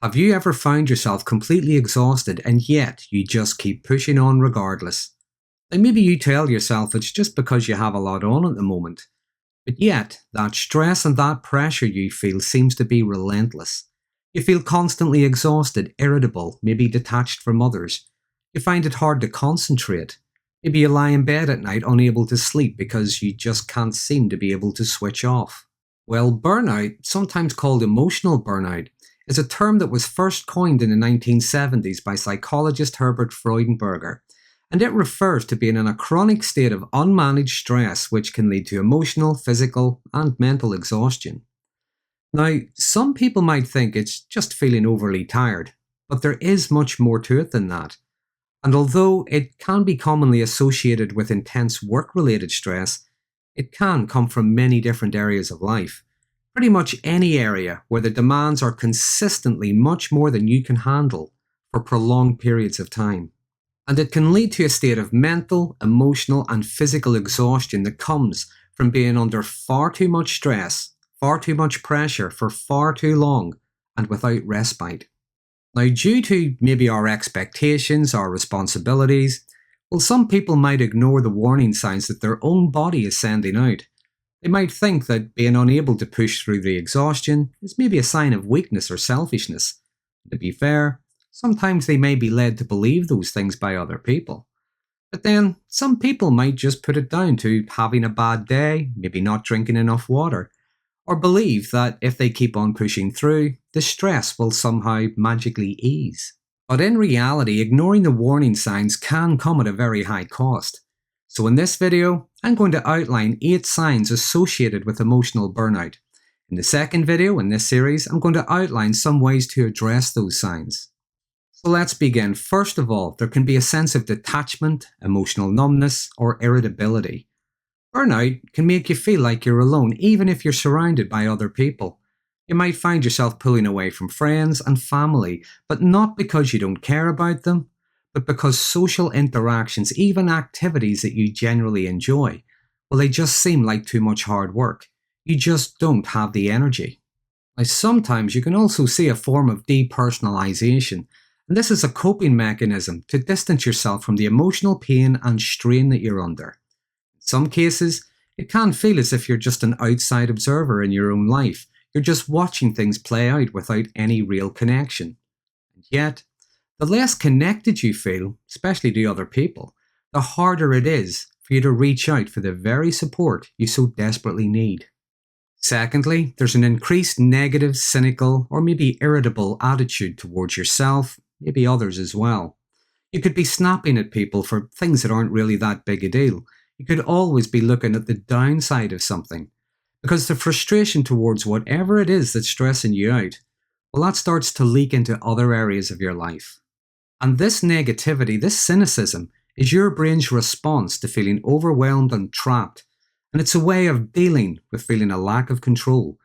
Have you ever found yourself completely exhausted and yet you just keep pushing on regardless? And maybe you tell yourself it's just because you have a lot on at the moment. But yet, that stress and that pressure you feel seems to be relentless. You feel constantly exhausted, irritable, maybe detached from others. You find it hard to concentrate. Maybe you lie in bed at night unable to sleep because you just can't seem to be able to switch off. Well, burnout, sometimes called emotional burnout, is a term that was first coined in the 1970s by psychologist Herbert Freudenberger, and it refers to being in a chronic state of unmanaged stress which can lead to emotional, physical, and mental exhaustion. Now, some people might think it's just feeling overly tired, but there is much more to it than that. And although it can be commonly associated with intense work-related stress, it can come from many different areas of life. Pretty much any area where the demands are consistently much more than you can handle for prolonged periods of time. And it can lead to a state of mental, emotional, and physical exhaustion that comes from being under far too much stress, far too much pressure for far too long, and without respite. Now, due to maybe our expectations, our responsibilities, well, some people might ignore the warning signs that their own body is sending out. They might think that being unable to push through the exhaustion is maybe a sign of weakness or selfishness. To be fair, sometimes they may be led to believe those things by other people. But then, some people might just put it down to having a bad day, maybe not drinking enough water, or believe that if they keep on pushing through, the stress will somehow magically ease. But in reality, ignoring the warning signs can come at a very high cost. So in this video, I'm going to outline 8 signs associated with emotional burnout. In the second video in this series, I'm going to outline some ways to address those signs. So let's begin. First of all, there can be a sense of detachment, emotional numbness, or irritability. Burnout can make you feel like you're alone even if you're surrounded by other people. You might find yourself pulling away from friends and family, but not because you don't care about them, but because social interactions, even activities that you generally enjoy, well, they just seem like too much hard work. You just don't have the energy. Now, sometimes you can also see a form of depersonalization, and this is a coping mechanism to distance yourself from the emotional pain and strain that you're under. In some cases, it can feel as if you're just an outside observer in your own life. You're just watching things play out without any real connection. And yet, the less connected you feel, especially to other people, the harder it is for you to reach out for the very support you so desperately need. Secondly, there's an increased negative, cynical, or maybe irritable attitude towards yourself, maybe others as well. You could be snapping at people for things that aren't really that big a deal. You could always be looking at the downside of something. Because the frustration towards whatever it is that's stressing you out, well, that starts to leak into other areas of your life. And this negativity, this cynicism, is your brain's response to feeling overwhelmed and trapped. And it's a way of dealing with feeling a lack of control.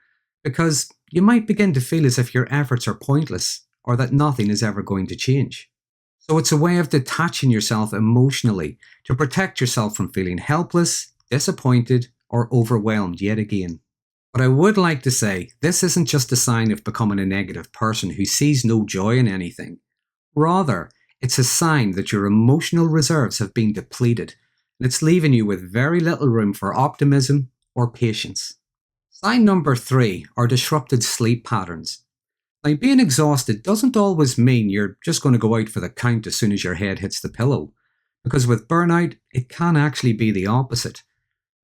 Because you might begin to feel as if your efforts are pointless or that nothing is ever going to change. So it's a way of detaching yourself emotionally to protect yourself from feeling helpless, disappointed, or overwhelmed yet again. But I would like to say, this isn't just a sign of becoming a negative person who sees no joy in anything. Rather, it's a sign that your emotional reserves have been depleted, and it's leaving you with very little room for optimism or patience. Sign number 3 are disrupted sleep patterns. Now, being exhausted doesn't always mean you're just going to go out for the count as soon as your head hits the pillow, because with burnout, it can actually be the opposite.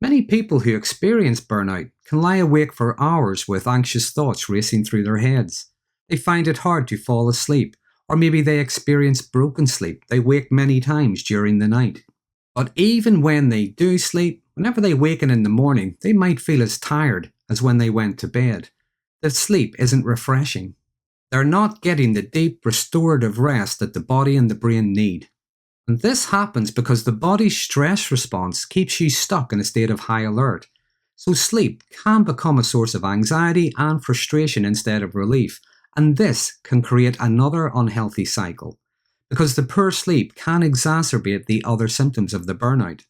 Many people who experience burnout can lie awake for hours with anxious thoughts racing through their heads. They find it hard to fall asleep, or maybe they experience broken sleep. They wake many times during the night. But even when they do sleep, whenever they waken in the morning, they might feel as tired as when they went to bed. The sleep isn't refreshing. They're not getting the deep restorative rest that the body and the brain need. And this happens because the body's stress response keeps you stuck in a state of high alert. So sleep can become a source of anxiety and frustration instead of relief, and this can create another unhealthy cycle, because the poor sleep can exacerbate the other symptoms of the burnout,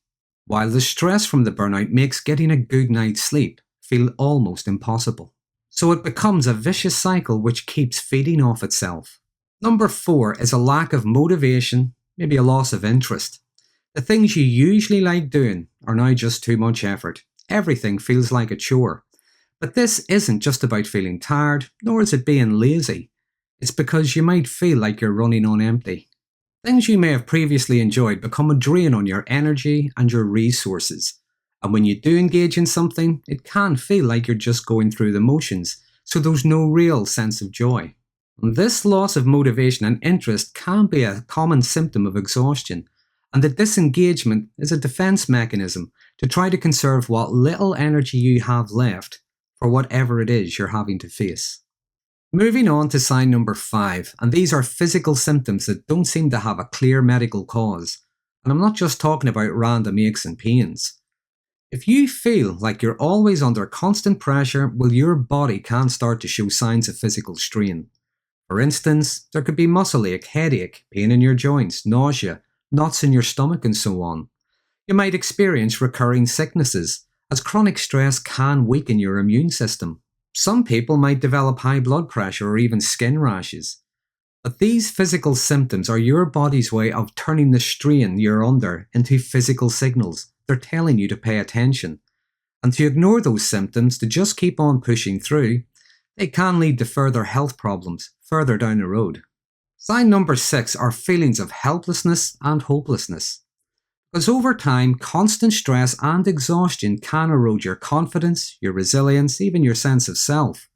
while the stress from the burnout makes getting a good night's sleep feel almost impossible. So it becomes a vicious cycle which keeps feeding off itself. Number 4 is a lack of motivation, maybe a loss of interest. The things you usually like doing are now just too much effort. Everything feels like a chore. But this isn't just about feeling tired, nor is it being lazy. It's because you might feel like you're running on empty. Things you may have previously enjoyed become a drain on your energy and your resources. And when you do engage in something, it can feel like you're just going through the motions, so there's no real sense of joy. And this loss of motivation and interest can be a common symptom of exhaustion, and the disengagement is a defense mechanism to try to conserve what little energy you have left for whatever it is you're having to face. Moving on to sign number 5, and these are physical symptoms that don't seem to have a clear medical cause. And I'm not just talking about random aches and pains. If you feel like you're always under constant pressure, well, your body can start to show signs of physical strain. For instance, there could be muscle ache, headache, pain in your joints, nausea, knots in your stomach, and so on. You might experience recurring sicknesses, as chronic stress can weaken your immune system. Some people might develop high blood pressure or even skin rashes. But these physical symptoms are your body's way of turning the strain you're under into physical signals. They're telling you to pay attention. And to ignore those symptoms, to just keep on pushing through, they can lead to further health problems further down the road. Sign number 6 are feelings of helplessness and hopelessness. Because over time, constant stress and exhaustion can erode your confidence, your resilience, even your sense of self.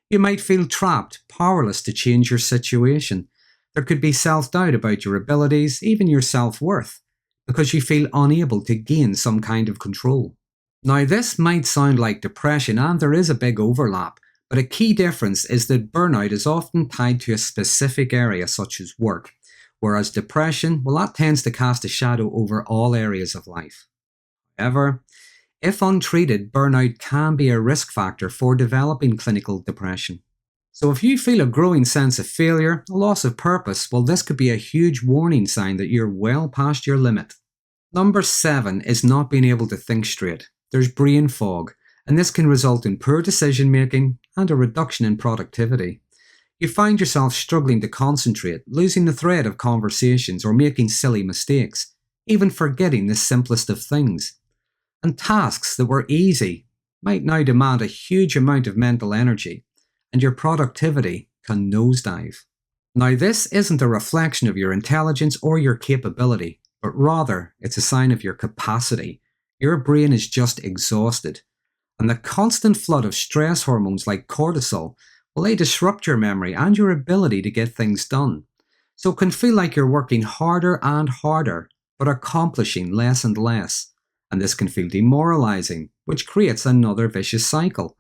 You might feel trapped, powerless to change your situation. There could be self-doubt about your abilities, even your self-worth, because you feel unable to gain some kind of control. Now, this might sound like depression, and there is a big overlap, but a key difference is that burnout is often tied to a specific area such as work. Whereas depression, well, that tends to cast a shadow over all areas of life. However, if untreated, burnout can be a risk factor for developing clinical depression. So if you feel a growing sense of failure, a loss of purpose, well, this could be a huge warning sign that you're well past your limit. Number 7 is not being able to think straight. There's brain fog, and this can result in poor decision making and a reduction in productivity. You find yourself struggling to concentrate, losing the thread of conversations or making silly mistakes, even forgetting the simplest of things. And tasks that were easy might now demand a huge amount of mental energy, and your productivity can nosedive. Now, this isn't a reflection of your intelligence or your capability, but rather it's a sign of your capacity. Your brain is just exhausted. And the constant flood of stress hormones like cortisol, well, they disrupt your memory and your ability to get things done. So it can feel like you're working harder and harder, but accomplishing less and less. And this can feel demoralizing, which creates another vicious cycle.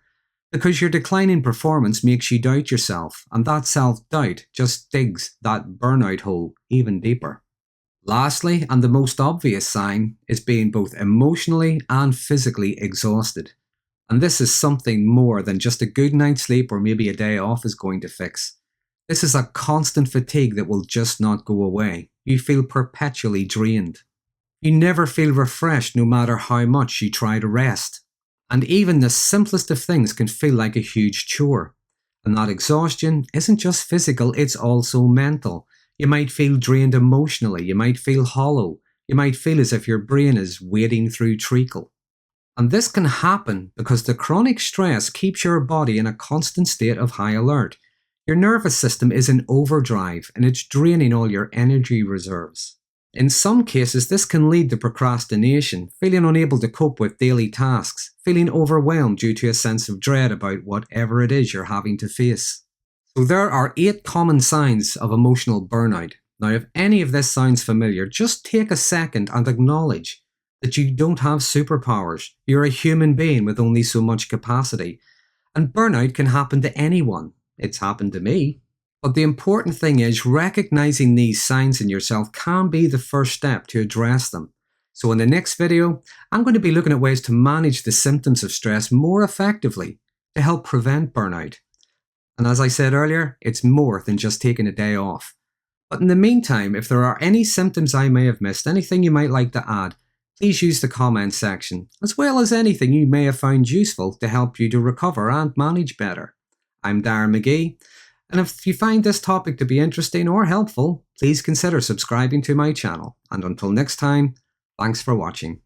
Because your declining performance makes you doubt yourself, and that self-doubt just digs that burnout hole even deeper. Lastly, and the most obvious sign, is being both emotionally and physically exhausted. And this is something more than just a good night's sleep or maybe a day off is going to fix. This is a constant fatigue that will just not go away. You feel perpetually drained. You never feel refreshed no matter how much you try to rest. And even the simplest of things can feel like a huge chore. And that exhaustion isn't just physical, it's also mental. You might feel drained emotionally, you might feel hollow, you might feel as if your brain is wading through treacle. And this can happen because the chronic stress keeps your body in a constant state of high alert. Your nervous system is in overdrive and it's draining all your energy reserves. In some cases, this can lead to procrastination, feeling unable to cope with daily tasks, feeling overwhelmed due to a sense of dread about whatever it is you're having to face. So there are 8 common signs of emotional burnout. Now, if any of this sounds familiar, just take a second and acknowledge that you don't have superpowers. You're a human being with only so much capacity. And burnout can happen to anyone. It's happened to me. But the important thing is recognizing these signs in yourself can be the first step to address them. So in the next video, I'm going to be looking at ways to manage the symptoms of stress more effectively to help prevent burnout. And as I said earlier, it's more than just taking a day off. But in the meantime, if there are any symptoms I may have missed, anything you might like to add, please use the comment section, as well as anything you may have found useful to help you to recover and manage better. I'm Darren Magee, and if you find this topic to be interesting or helpful, please consider subscribing to my channel. And until next time, thanks for watching.